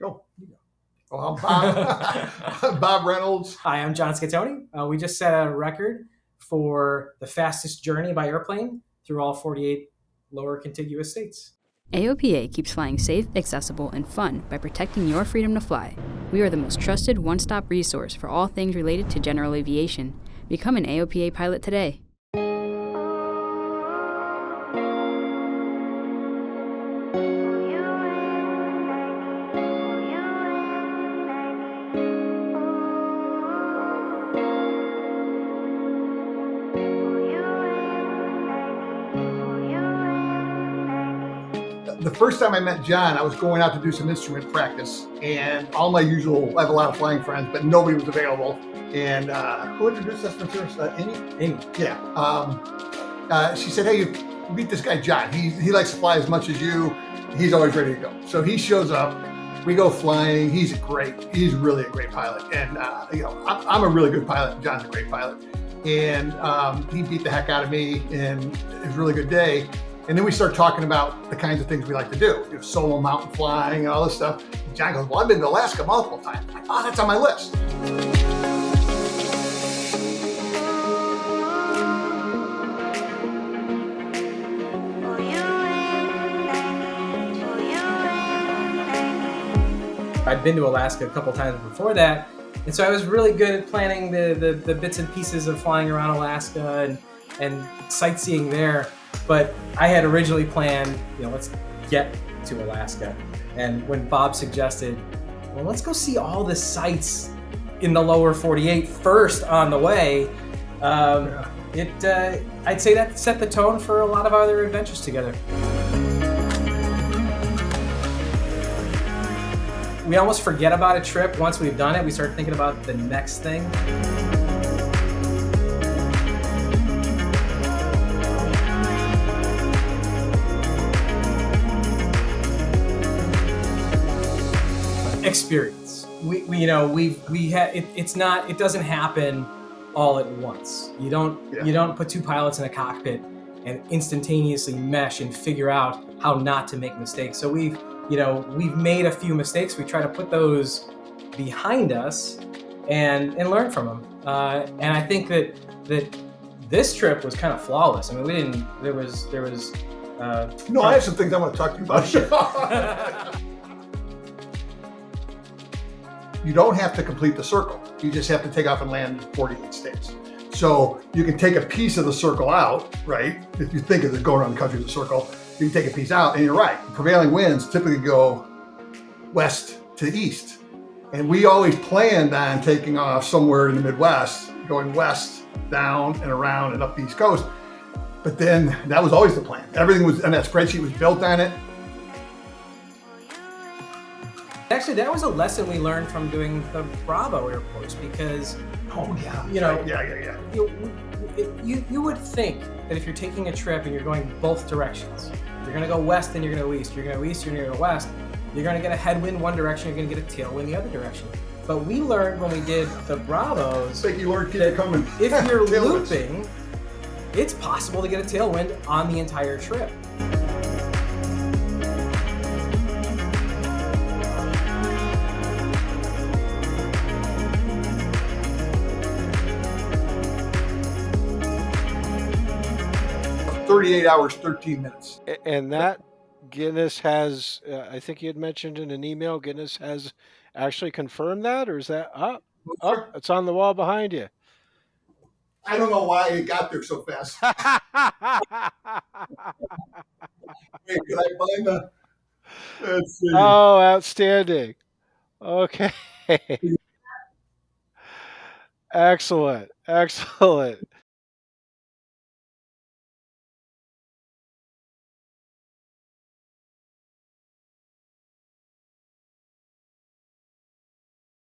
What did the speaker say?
Oh, well, I'm Bob, Bob Reynolds. Hi, I'm John Skittone. We just set a record for the fastest journey by airplane through all 48 lower contiguous states. AOPA keeps flying safe, accessible, and fun by protecting your freedom to fly. We are the most trusted one-stop resource for all things related to general aviation. Become an AOPA pilot today. The first time I met John, I was going out to do some instrument practice, and I have a lot of flying friends, but nobody was available. And who introduced us to Amy? Amy. Yeah. She said, "Hey, you meet this guy John. He likes to fly as much as you. He's always ready to go." So he shows up. We go flying. He's really a great pilot. And I'm a really good pilot. John's a great pilot. And he beat the heck out of me, and it was a really good day. And then we start talking about the kinds of things we like to do, solo mountain flying and all this stuff. And John goes, "Well, I've been to Alaska multiple times." I'm like, "Oh, that's on my list." I'd been to Alaska a couple times before that, and so I was really good at planning the bits and pieces of flying around Alaska and sightseeing there. But I had originally planned, let's get to Alaska. And when Bob suggested, well, let's go see all the sights in the lower 48 first on the way, I'd say that set the tone for a lot of other adventures together. We almost forget about a trip once we've done it. We start thinking about the next thing. Experience. It doesn't happen all at once. You don't put two pilots in a cockpit and instantaneously mesh and figure out how not to make mistakes. So we've made a few mistakes. We try to put those behind us and learn from them. And I think that this trip was kind of flawless. I mean, No, I have some things I want to talk to you about. You don't have to complete the circle. You just have to take off and land in 48 states. So you can take a piece of the circle out, right? If you think of it going around the country as a circle, you can take a piece out, and you're right. The prevailing winds typically go west to east. And we always planned on taking off somewhere in the Midwest, going west, down and around and up the East Coast. But then that was always the plan. Everything was, and that spreadsheet was built on it. Actually, that was a lesson we learned from doing the Bravo airports because, you would think that if you're taking a trip and you're going both directions, you're going to go west and you're going to go east, you're going to go east, you're going to go west, you're going to get a headwind one direction, you're going to get a tailwind the other direction. But we learned when we did the Bravos that if you're looping, it's possible to get a tailwind on the entire trip. $38 hours, 13 minutes. And that Guinness has, I think you had mentioned in an email, Guinness has actually confirmed that, or is that up? Oh, it's on the wall behind you. I don't know why it got there so fast. Wait, can I find the? Let's see. Oh, outstanding. Okay. Excellent.